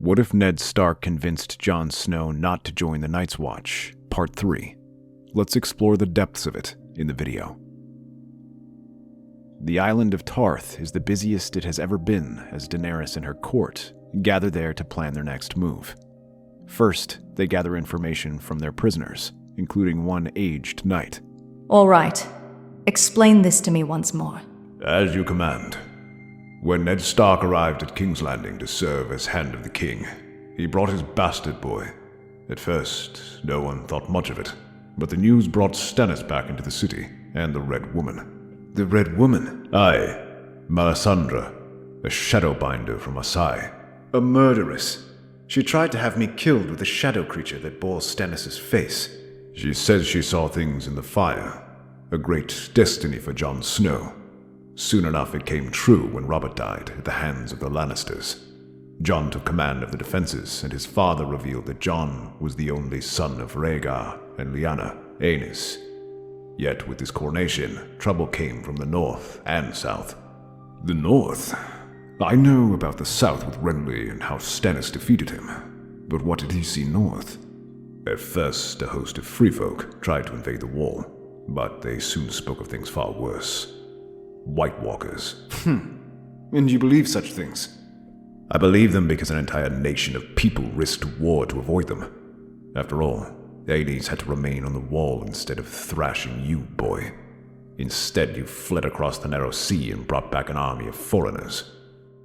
What if Ned Stark convinced Jon Snow not to join the Night's Watch? Part 3. Let's explore the depths of it in the video. The Island of Tarth is the busiest it has ever been as Daenerys and her court gather there to plan their next move. First, they gather information from their prisoners, including one aged knight. All right. Explain this to me once more. As you command. When Ned Stark arrived at King's Landing to serve as Hand of the King, he brought his bastard boy. At first, no one thought much of it, but the news brought Stannis back into the city, and the Red Woman. The Red Woman? Aye, Melisandre, a Shadowbinder from Assahi. A murderess. She tried to have me killed with a shadow creature that bore Stannis' face. She says she saw things in the fire, a great destiny for Jon Snow. Soon enough it came true when Robert died at the hands of the Lannisters. Jon took command of the defenses, and his father revealed that Jon was the only son of Rhaegar and Lyanna, Aenys. Yet with this coronation, trouble came from the north and south. The north? I know about the south with Renly and how Stannis defeated him, but what did he see north? At first, a host of free folk tried to invade the wall, but they soon spoke of things far worse. White Walkers. And you believe such things? I believe them because an entire nation of people risked war to avoid them. After all, Aenys had to remain on the wall instead of thrashing you, boy. Instead, you fled across the narrow sea and brought back an army of foreigners.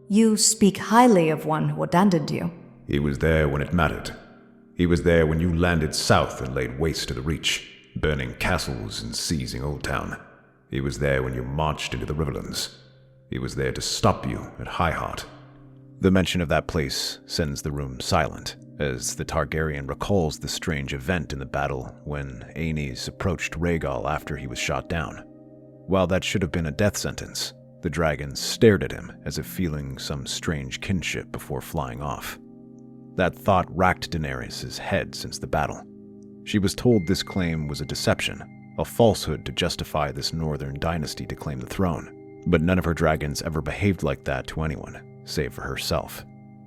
You speak highly of one who abandoned you. He was there when it mattered. He was there when you landed south and laid waste to the Reach, burning castles and seizing Old Town. He was there when you marched into the Riverlands. He was there to stop you at High Heart. The mention of that place sends the room silent, as the Targaryen recalls the strange event in the battle when Aenys approached Rhaegar after he was shot down. While that should have been a death sentence, the dragons stared at him as if feeling some strange kinship before flying off. That thought racked Daenerys' head since the battle. She was told this claim was a deception, a falsehood to justify this northern dynasty to claim the throne, but none of her dragons ever behaved like that to anyone, save for herself.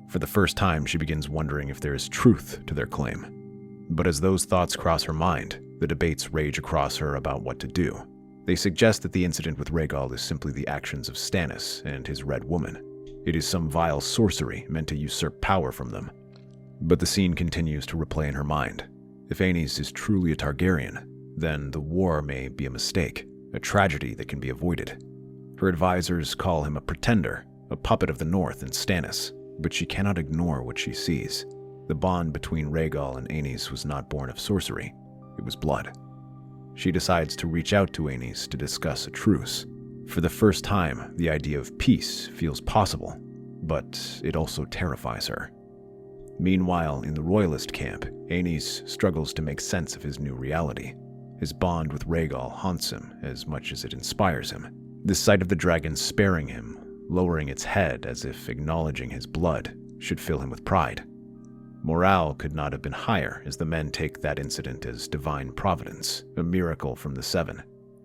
For the first time, she begins wondering if there is truth to their claim. But as those thoughts cross her mind, the debates rage across her about what to do. They suggest that the incident with Rhaegar is simply the actions of Stannis and his Red Woman. It is some vile sorcery meant to usurp power from them. But the scene continues to replay in her mind. If Aenys is truly a Targaryen, then the war may be a mistake, a tragedy that can be avoided. Her advisors call him a pretender, a puppet of the North and Stannis, but she cannot ignore what she sees. The bond between Rhaegar and Aenys was not born of sorcery, it was blood. She decides to reach out to Aenys to discuss a truce. For the first time, the idea of peace feels possible, but it also terrifies her. Meanwhile, in the Royalist camp, Aenys struggles to make sense of his new reality. His bond with Rhaegar haunts him as much as it inspires him. The sight of the dragon sparing him, lowering its head as if acknowledging his blood, should fill him with pride. Morale could not have been higher as the men take that incident as divine providence, a miracle from the Seven.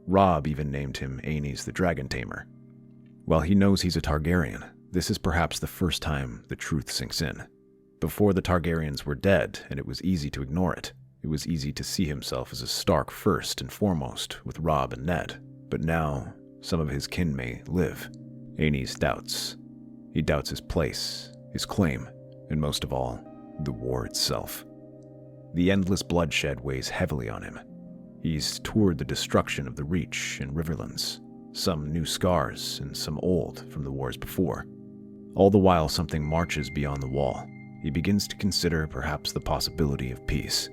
Robb even named him Aenys the Dragon Tamer. While he knows he's a Targaryen, this is perhaps the first time the truth sinks in. Before the Targaryens were dead and it was easy to ignore it, it was easy to see himself as a Stark first and foremost with Robb and Ned. But now, some of his kin may live. Aenys doubts. He doubts his place, his claim, and most of all, the war itself. The endless bloodshed weighs heavily on him. He's toured the destruction of the Reach and Riverlands, some new scars and some old from the wars before. All the while something marches beyond the wall. He begins to consider perhaps the possibility of peace.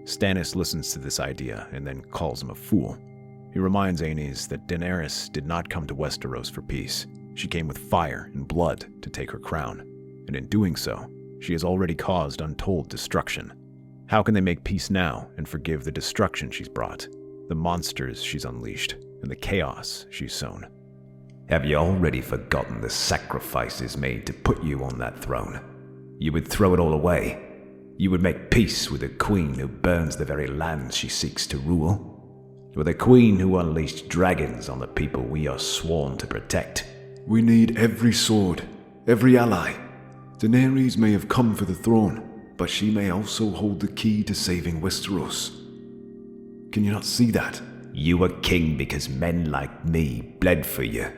Stannis listens to this idea and then calls him a fool. He reminds Aenys that Daenerys did not come to Westeros for peace. She came with fire and blood to take her crown, and in doing so, she has already caused untold destruction. How can they make peace now and forgive the destruction she's brought, the monsters she's unleashed, and the chaos she's sown? Have you already forgotten the sacrifices made to put you on that throne? You would throw it all away. You would make peace with a queen who burns the very lands she seeks to rule. With a queen who unleashed dragons on the people we are sworn to protect. We need every sword, every ally. Daenerys may have come for the throne, but she may also hold the key to saving Westeros. Can you not see that? You were king because men like me bled for you.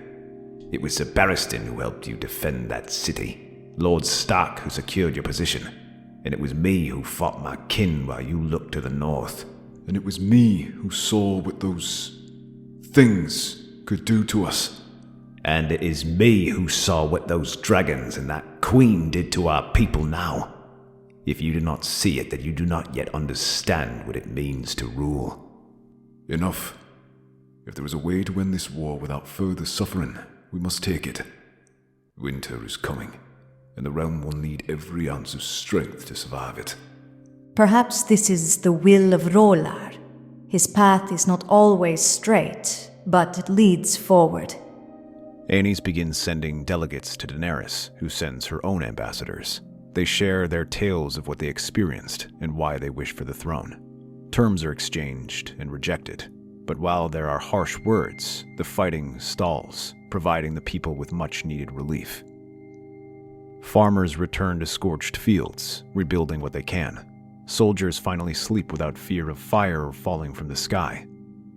It was Sir Barristan who helped you defend that city, Lord Stark who secured your position, and it was me who fought my kin while you looked to the north. And it was me who saw what those things could do to us. And it is me who saw what those dragons and that queen did to our people now. If you do not see it, then you do not yet understand what it means to rule. Enough. If there is a way to end this war without further suffering, we must take it. Winter is coming, and the realm will need every ounce of strength to survive it. Perhaps this is the will of Rhaegar. His path is not always straight, but it leads forward. Aenys begins sending delegates to Daenerys, who sends her own ambassadors. They share their tales of what they experienced and why they wish for the throne. Terms are exchanged and rejected, but while there are harsh words, the fighting stalls, providing the people with much-needed relief. Farmers return to scorched fields, rebuilding what they can. Soldiers finally sleep without fear of fire falling from the sky.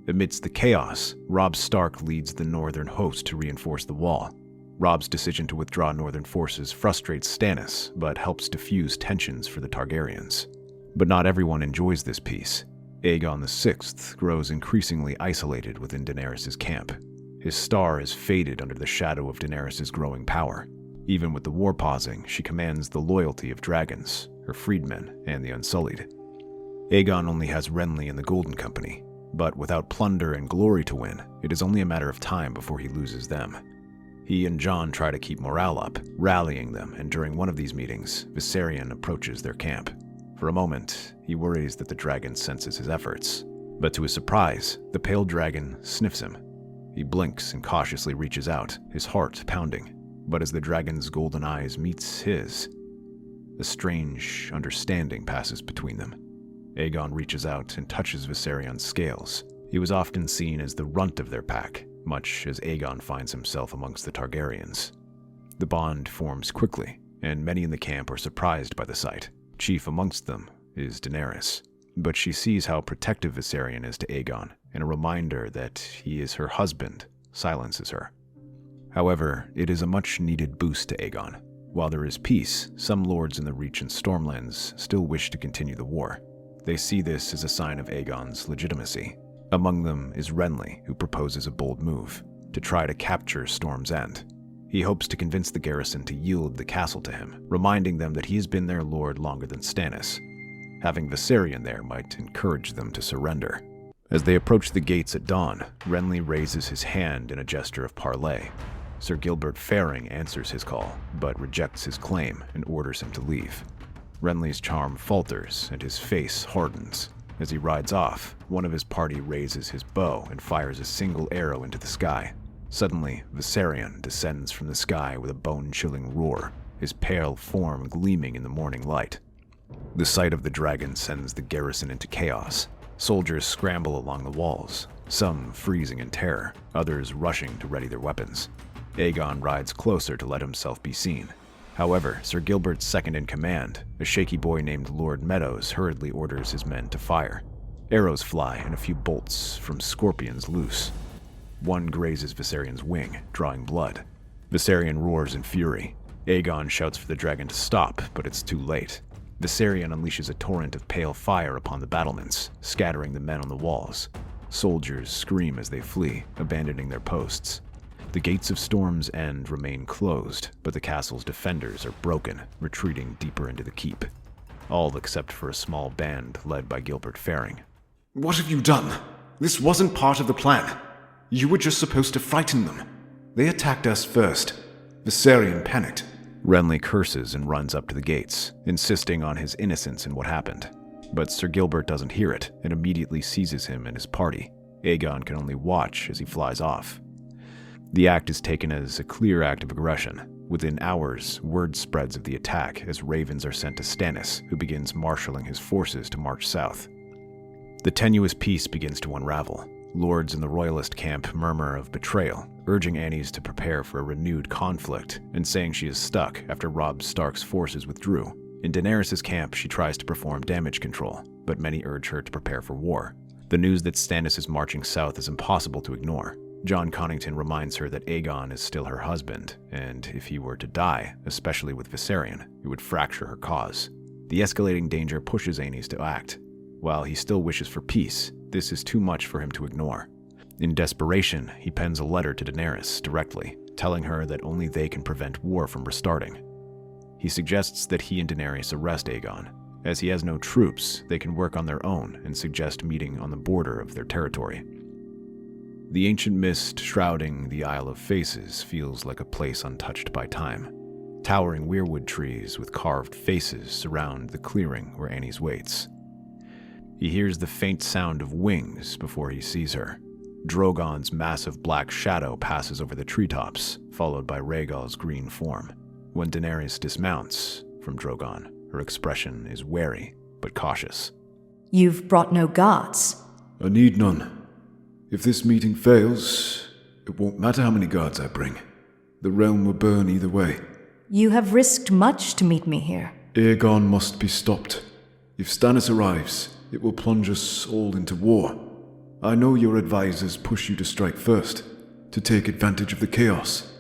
Amidst the chaos, Robb Stark leads the northern host to reinforce the wall. Robb's decision to withdraw northern forces frustrates Stannis, but helps diffuse tensions for the Targaryens. But not everyone enjoys this peace. Aegon VI grows increasingly isolated within Daenerys' camp. His star has faded under the shadow of Daenerys' growing power. Even with the war pausing, she commands the loyalty of dragons, her freedmen, and the Unsullied. Aegon only has Renly and the Golden Company, but without plunder and glory to win, it is only a matter of time before he loses them. He and Jon try to keep morale up, rallying them, and during one of these meetings, Viserion approaches their camp. For a moment, he worries that the dragon senses his efforts, but to his surprise, the pale dragon sniffs him. He blinks and cautiously reaches out, his heart pounding, but as the dragon's golden eyes meets his, a strange understanding passes between them. Aegon reaches out and touches Viserion's scales. He was often seen as the runt of their pack, much as Aegon finds himself amongst the Targaryens. The bond forms quickly, and many in the camp are surprised by the sight. Chief amongst them is Daenerys, but she sees how protective Viserion is to Aegon, and a reminder that he is her husband silences her. However, it is a much-needed boost to Aegon. While there is peace, some lords in the Reach and Stormlands still wish to continue the war. They see this as a sign of Aegon's legitimacy. Among them is Renly, who proposes a bold move, to try to capture Storm's End. He hopes to convince the garrison to yield the castle to him, reminding them that he has been their lord longer than Stannis. Having Viserion there might encourage them to surrender. As they approach the gates at dawn, Renly raises his hand in a gesture of parley. Sir Gilbert Ferring answers his call, but rejects his claim and orders him to leave. Renly's charm falters and his face hardens. As he rides off, one of his party raises his bow and fires a single arrow into the sky. Suddenly, Viserion descends from the sky with a bone-chilling roar, his pale form gleaming in the morning light. The sight of the dragon sends the garrison into chaos. Soldiers scramble along the walls, some freezing in terror, others rushing to ready their weapons. Aegon rides closer to let himself be seen. However, Sir Gilbert's second-in-command, a shaky boy named Lord Meadows, hurriedly orders his men to fire. Arrows fly and a few bolts from scorpions loose. One grazes Viserion's wing, drawing blood. Viserion roars in fury. Aegon shouts for the dragon to stop, but it's too late. Viserion unleashes a torrent of pale fire upon the battlements, scattering the men on the walls. Soldiers scream as they flee, abandoning their posts. The gates of Storm's End remain closed, but the castle's defenders are broken, retreating deeper into the keep. All except for a small band led by Gilbert Ferring. What have you done? This wasn't part of the plan. You were just supposed to frighten them. They attacked us first. Viserion panicked. Renly curses and runs up to the gates, insisting on his innocence in what happened. But Sir Gilbert doesn't hear it and immediately seizes him and his party. Aegon can only watch as he flies off. The act is taken as a clear act of aggression. Within hours, word spreads of the attack as ravens are sent to Stannis, who begins marshalling his forces to march south. The tenuous peace begins to unravel. lords in the royalist camp murmur of betrayal, urging Aenys to prepare for a renewed conflict and saying she is stuck after Robb Stark's forces withdrew. In Daenerys' camp, she tries to perform damage control, but many urge her to prepare for war. The news that Stannis is marching south is impossible to ignore. Jon Connington reminds her that Aegon is still her husband, and if he were to die, especially with Viserion, it would fracture her cause. The escalating danger pushes Aenys to act. While he still wishes for peace, this is too much for him to ignore. In desperation, he pens a letter to Daenerys directly, telling her that only they can prevent war from restarting. He suggests that he and Daenerys arrest Aegon. As he has no troops, they can work on their own and suggest meeting on the border of their territory. The ancient mist shrouding the Isle of Faces feels like a place untouched by time. Towering weirwood trees with carved faces surround the clearing where Aenys waits. He hears the faint sound of wings before he sees her. Drogon's massive black shadow passes over the treetops, followed by Rhaegal's green form. When Daenerys dismounts from Drogon, her expression is wary but cautious. You've brought no guards. I need none. If this meeting fails, it won't matter how many guards I bring. The realm will burn either way. You have risked much to meet me here. Aegon must be stopped. If Stannis arrives, it will plunge us all into war. I know your advisors push you to strike first, to take advantage of the chaos.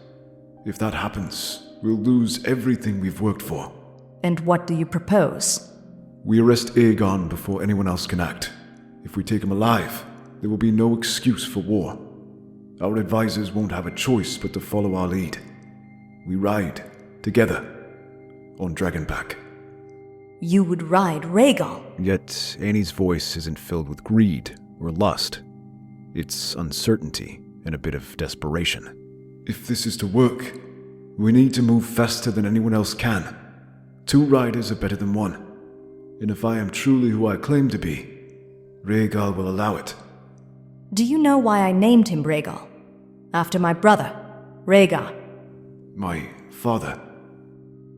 If that happens, we'll lose everything we've worked for. And what do you propose? We arrest Aegon before anyone else can act. If we take him alive, there will be no excuse for war. Our advisors won't have a choice but to follow our lead. We ride, together, on Dragonback. You would ride Rhaegal. Yet Aenys' voice isn't filled with greed or lust. It's uncertainty and a bit of desperation. If this is to work, we need to move faster than anyone else can. 2 riders are better than 1. And if I am truly who I claim to be, Rhaegal will allow it. Do you know why I named him Rhaegal? After my brother, Rhaegar. My father.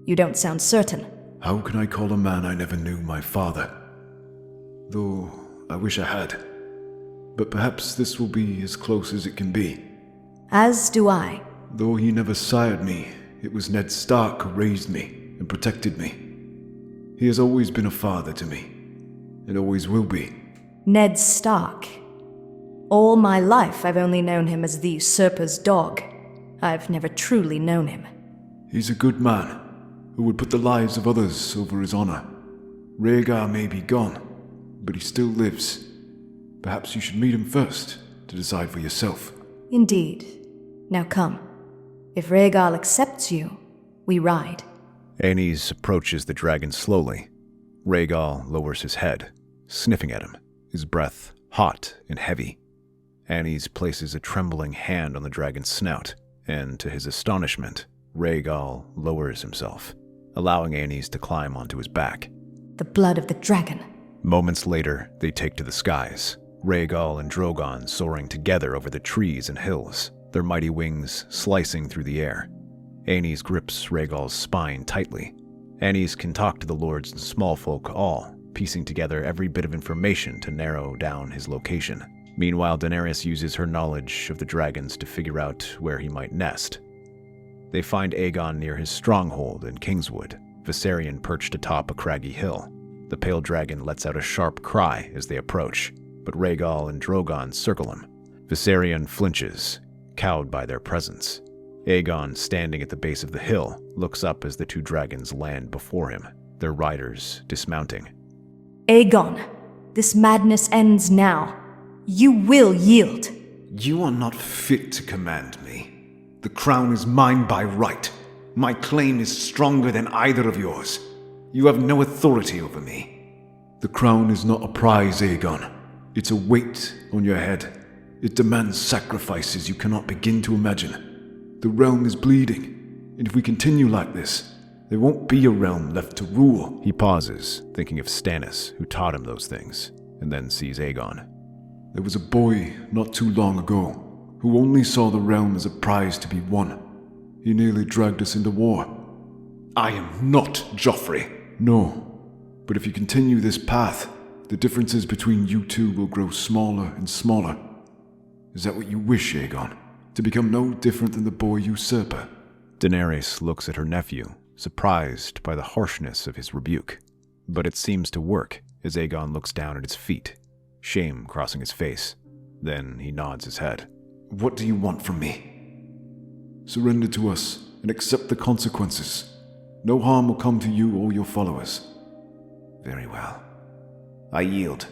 You don't sound certain. How can I call a man I never knew my father? Though I wish I had. But perhaps this will be as close as it can be. As do I. Though he never sired me, it was Ned Stark who raised me and protected me. He has always been a father to me, and always will be. Ned Stark. All my life I've only known him as the usurper's dog. I've never truly known him. He's a good man, who would put the lives of others over his honor. Rhaegar may be gone, but he still lives. Perhaps you should meet him first, to decide for yourself. Indeed. Now come. If Rhaegal accepts you, we ride. Aenys approaches the dragon slowly. Rhaegal lowers his head, sniffing at him, his breath hot and heavy. Aenys places a trembling hand on the dragon's snout, and to his astonishment, Rhaegal lowers himself, allowing Aenys to climb onto his back. The blood of the dragon. Moments later, they take to the skies, Rhaegal and Drogon soaring together over the trees and hills, their mighty wings slicing through the air. Aenys grips Rhaegal's spine tightly. Aenys can talk to the lords and small folk all, piecing together every bit of information to narrow down his location. Meanwhile, Daenerys uses her knowledge of the dragons to figure out where he might nest. They find Aegon near his stronghold in Kingswood, Viserion perched atop a craggy hill. The pale dragon lets out a sharp cry as they approach, but Rhaegal and Drogon circle him. Viserion flinches, cowed by their presence. Aegon, standing at the base of the hill, looks up as the 2 dragons land before him, their riders dismounting. Aegon, this madness ends now. You will yield. You are not fit to command me. The crown is mine by right. My claim is stronger than either of yours. You have no authority over me. The crown is not a prize, Aegon. It's a weight on your head. It demands sacrifices you cannot begin to imagine. The realm is bleeding, and if we continue like this, there won't be a realm left to rule. He pauses, thinking of Stannis, who taught him those things, and then sees Aegon. There was a boy not too long ago who only saw the realm as a prize to be won. He nearly dragged us into war. I am not Joffrey. No, but if you continue this path, the differences between you two will grow smaller and smaller. Is that what you wish, Aegon? To become no different than the boy usurper? Daenerys looks at her nephew, surprised by the harshness of his rebuke. But it seems to work as Aegon looks down at his feet, shame crossing his face. Then he nods his head. What do you want from me? Surrender to us and accept the consequences. No harm will come to you or your followers. Very well. I yield.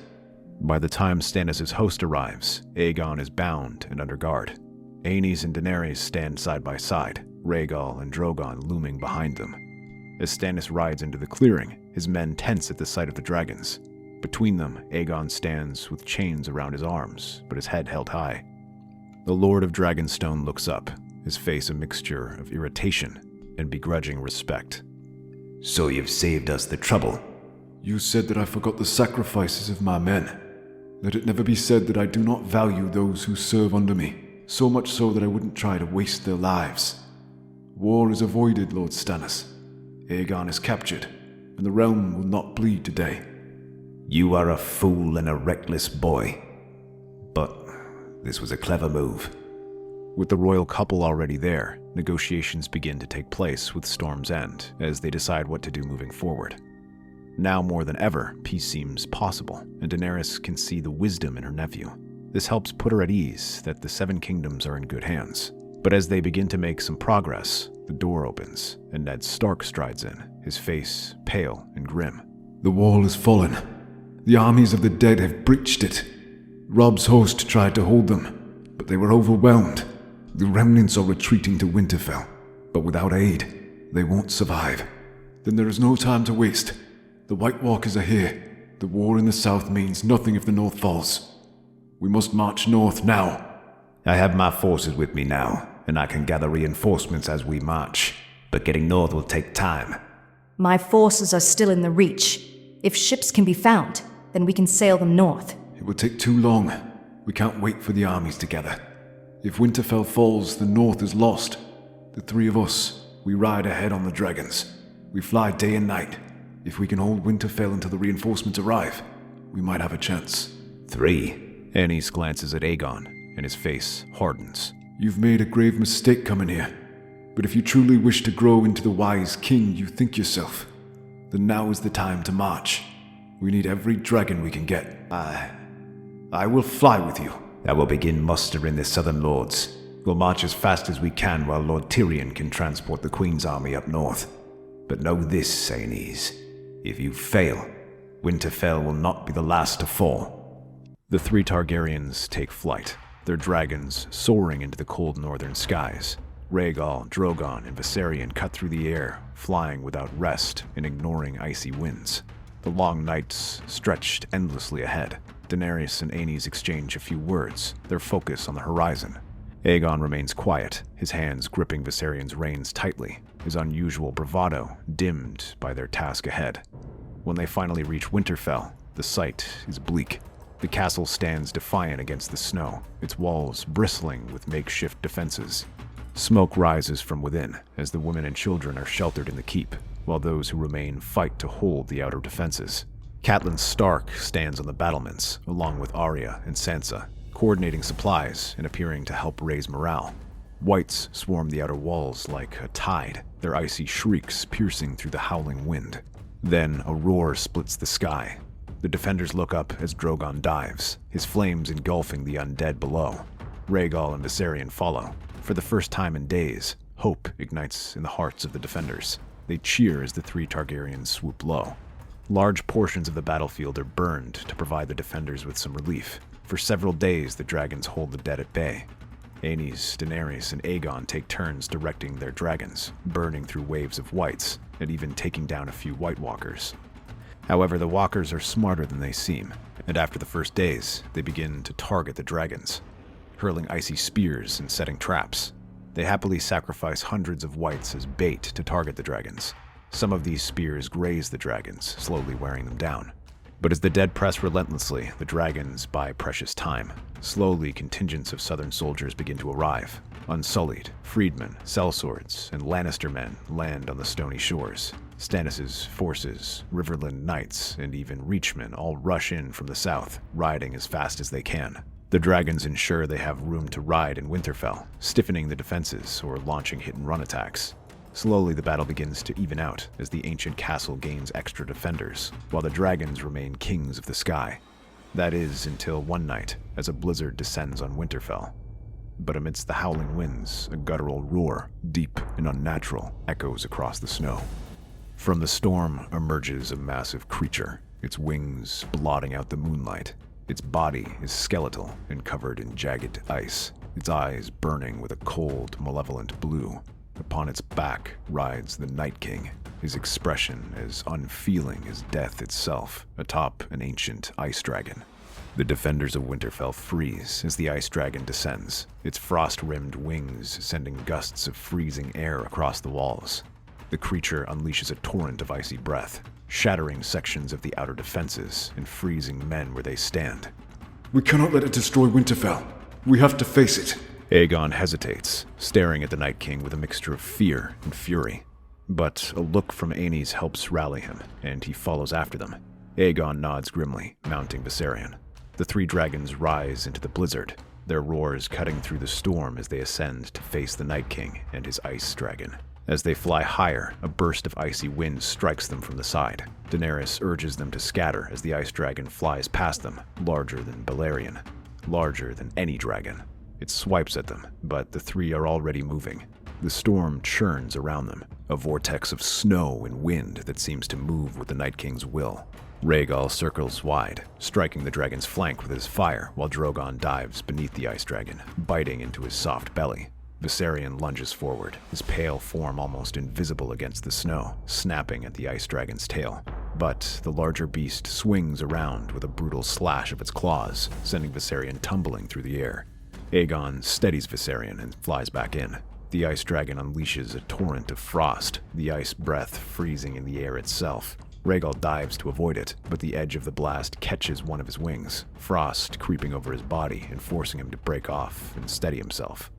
By the time Stannis' host arrives, Aegon is bound and under guard. Aenys and Daenerys stand side by side, Rhaegar and Drogon looming behind them. As Stannis rides into the clearing, his men tense at the sight of the dragons. Between them, Aegon stands with chains around his arms, but his head held high. The Lord of Dragonstone looks up, his face a mixture of irritation and begrudging respect. So you've saved us the trouble. You said that I forgot the sacrifices of my men. Let it never be said that I do not value those who serve under me, so much so that I wouldn't try to waste their lives. War is avoided, Lord Stannis. Aegon is captured, and the realm will not bleed today. You are a fool and a reckless boy. But this was a clever move. With the royal couple already there, negotiations begin to take place with Storm's End as they decide what to do moving forward. Now more than ever, peace seems possible, and Daenerys can see the wisdom in her nephew. This helps put her at ease that the Seven Kingdoms are in good hands. But as they begin to make some progress, the door opens, and Ned Stark strides in, his face pale and grim. The wall has fallen. The armies of the dead have breached it. Robb's host tried to hold them, but they were overwhelmed. The remnants are retreating to Winterfell, but without aid, they won't survive. Then there is no time to waste. The White Walkers are here. The war in the south means nothing if the north falls. We must march north now. I have my forces with me now, and I can gather reinforcements as we march. But getting north will take time. My forces are still in the Reach. If ships can be found, then we can sail them north. It would take too long. We can't wait for the armies to gather. If Winterfell falls, the north is lost. The three of us, we ride ahead on the dragons. We fly day and night. If we can hold Winterfell until the reinforcements arrive, we might have a chance. 3. Aenys glances at Aegon, and his face hardens. You've made a grave mistake coming here. But if you truly wish to grow into the wise king you think yourself, then now is the time to march. We need every dragon we can get. I will fly with you. I will begin mustering the southern lords. We'll march as fast as we can while Lord Tyrion can transport the Queen's army up north. But know this, Aenys. If you fail, Winterfell will not be the last to fall. The 3 Targaryens take flight, their dragons soaring into the cold northern skies. Rhaegar, Drogon, and Viserion cut through the air, flying without rest and ignoring icy winds. The long nights stretched endlessly ahead. Daenerys and Aenys exchange a few words, their focus on the horizon. Aegon remains quiet, his hands gripping Viserion's reins tightly, his unusual bravado dimmed by their task ahead. When they finally reach Winterfell, the sight is bleak. The castle stands defiant against the snow, its walls bristling with makeshift defenses. Smoke rises from within as the women and children are sheltered in the keep, while those who remain fight to hold the outer defenses. Catelyn Stark stands on the battlements, along with Arya and Sansa, coordinating supplies and appearing to help raise morale. Whites swarm the outer walls like a tide, their icy shrieks piercing through the howling wind. Then a roar splits the sky. The defenders look up as Drogon dives, his flames engulfing the undead below. Rhaegar and Viserion follow. For the first time in days, hope ignites in the hearts of the defenders. They cheer as the 3 Targaryens swoop low. Large portions of the battlefield are burned to provide the defenders with some relief. For several days, the dragons hold the dead at bay. Aenys, Daenerys, and Aegon take turns directing their dragons, burning through waves of whites, and even taking down a few White Walkers. However, the walkers are smarter than they seem, and after the first days, they begin to target the dragons, hurling icy spears and setting traps. They happily sacrifice hundreds of whites as bait to target the dragons. Some of these spears graze the dragons, slowly wearing them down. But as the dead press relentlessly, the dragons buy precious time. Slowly, contingents of southern soldiers begin to arrive. Unsullied, freedmen, sellswords, and Lannister men land on the stony shores. Stannis' forces, Riverland Knights, and even Reachmen all rush in from the south, riding as fast as they can. The dragons ensure they have room to ride in Winterfell, stiffening the defenses or launching hit-and-run attacks. Slowly, the battle begins to even out as the ancient castle gains extra defenders, while the dragons remain kings of the sky. That is, until one night, as a blizzard descends on Winterfell. But amidst the howling winds, a guttural roar, deep and unnatural, echoes across the snow. From the storm emerges a massive creature, its wings blotting out the moonlight. Its body is skeletal and covered in jagged ice, its eyes burning with a cold, malevolent blue. Upon its back rides the Night King, his expression as unfeeling as death itself, atop an ancient ice dragon. The defenders of Winterfell freeze as the ice dragon descends, its frost-rimmed wings sending gusts of freezing air across the walls. The creature unleashes a torrent of icy breath, shattering sections of the outer defenses and freezing men where they stand. We cannot let it destroy Winterfell. We have to face it. Aegon hesitates, staring at the Night King with a mixture of fear and fury. But a look from Aenys helps rally him, and he follows after them. Aegon nods grimly, mounting Viserion. The three dragons rise into the blizzard, their roars cutting through the storm as they ascend to face the Night King and his ice dragon. As they fly higher, a burst of icy wind strikes them from the side. Daenerys urges them to scatter as the ice dragon flies past them, larger than Balerion, larger than any dragon. It swipes at them, but the three are already moving. The storm churns around them, a vortex of snow and wind that seems to move with the Night King's will. Rhaegar circles wide, striking the dragon's flank with his fire, while Drogon dives beneath the ice dragon, biting into his soft belly. Viserion lunges forward, his pale form almost invisible against the snow, snapping at the ice dragon's tail. But the larger beast swings around with a brutal slash of its claws, sending Viserion tumbling through the air. Aegon steadies Viserion and flies back in. The ice dragon unleashes a torrent of frost, the ice breath freezing in the air itself. Rhaegar dives to avoid it, but the edge of the blast catches one of his wings, frost creeping over his body and forcing him to break off and steady himself.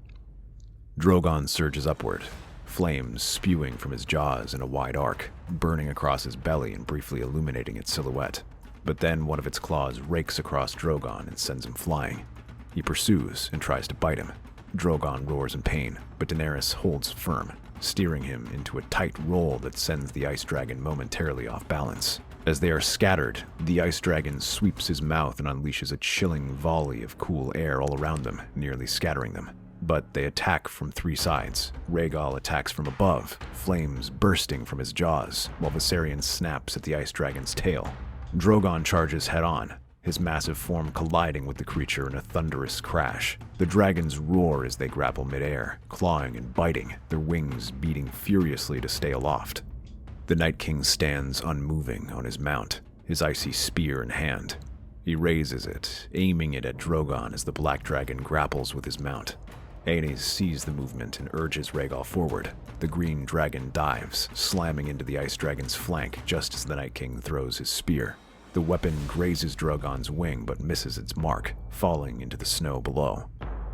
Drogon surges upward, flames spewing from his jaws in a wide arc, burning across his belly and briefly illuminating its silhouette. But then one of its claws rakes across Drogon and sends him flying. He pursues and tries to bite him. Drogon roars in pain, but Daenerys holds firm, steering him into a tight roll that sends the ice dragon momentarily off balance. As they are scattered, the ice dragon sweeps his mouth and unleashes a chilling volley of cool air all around them, nearly scattering them. But they attack from three sides. Rhaegar attacks from above, flames bursting from his jaws, while Viserion snaps at the ice dragon's tail. Drogon charges head-on, his massive form colliding with the creature in a thunderous crash. The dragons roar as they grapple midair, clawing and biting, their wings beating furiously to stay aloft. The Night King stands unmoving on his mount, his icy spear in hand. He raises it, aiming it at Drogon as the black dragon grapples with his mount. Aenys sees the movement and urges Rhaegar forward. The green dragon dives, slamming into the ice dragon's flank just as the Night King throws his spear. The weapon grazes Drogon's wing but misses its mark, falling into the snow below.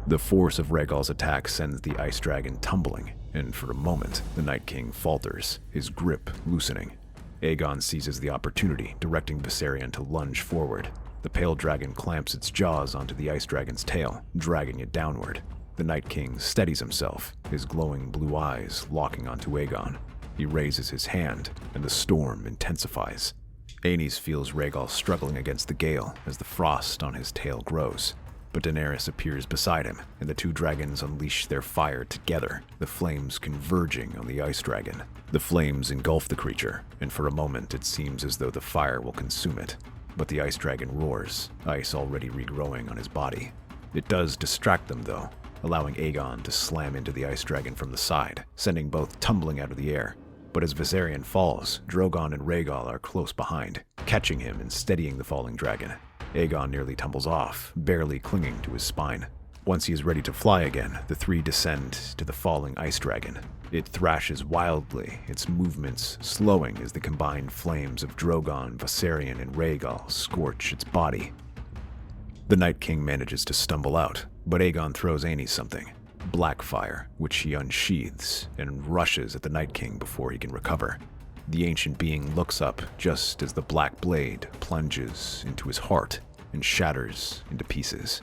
The force of Rhaegar's attack sends the ice dragon tumbling, and for a moment, the Night King falters, his grip loosening. Aegon seizes the opportunity, directing Viserion to lunge forward. The pale dragon clamps its jaws onto the ice dragon's tail, dragging it downward. The Night King steadies himself, his glowing blue eyes locking onto Aegon. He raises his hand, and the storm intensifies. Aenys feels Rhaegar struggling against the gale as the frost on his tail grows. But Daenerys appears beside him, and the two dragons unleash their fire together, the flames converging on the ice dragon. The flames engulf the creature, and for a moment it seems as though the fire will consume it. But the ice dragon roars, ice already regrowing on his body. It does distract them, though, allowing Aegon to slam into the ice dragon from the side, sending both tumbling out of the air. But as Viserion falls, Drogon and Rhaegar are close behind, catching him and steadying the falling dragon. Aegon nearly tumbles off, barely clinging to his spine. Once he is ready to fly again, the three descend to the falling ice dragon. It thrashes wildly, its movements slowing as the combined flames of Drogon, Viserion, and Rhaegar scorch its body. The Night King manages to stumble out, but Aegon throws Aenys something. Black fire, which he unsheathes and rushes at the Night King before he can recover. The ancient being looks up just as the black blade plunges into his heart and shatters into pieces.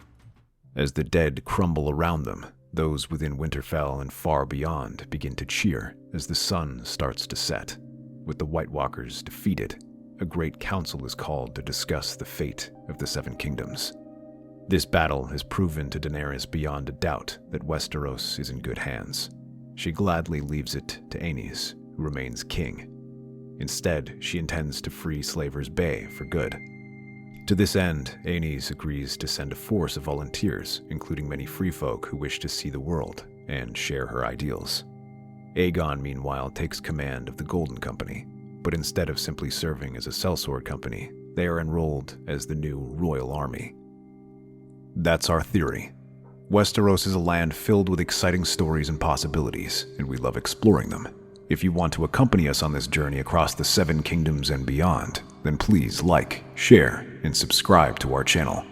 As the dead crumble around them, those within Winterfell and far beyond begin to cheer as the sun starts to set. With the White Walkers defeated, a great council is called to discuss the fate of the Seven Kingdoms. This battle has proven to Daenerys beyond a doubt that Westeros is in good hands. She gladly leaves it to Aenys, who remains king. Instead, she intends to free Slavers Bay for good. To this end, Aenys agrees to send a force of volunteers, including many free folk who wish to see the world and share her ideals. Aegon, meanwhile, takes command of the Golden Company, but instead of simply serving as a sellsword company, they are enrolled as the new Royal Army. That's our theory. Westeros is a land filled with exciting stories and possibilities, and we love exploring them. If you want to accompany us on this journey across the Seven Kingdoms and beyond, then please like, share, and subscribe to our channel.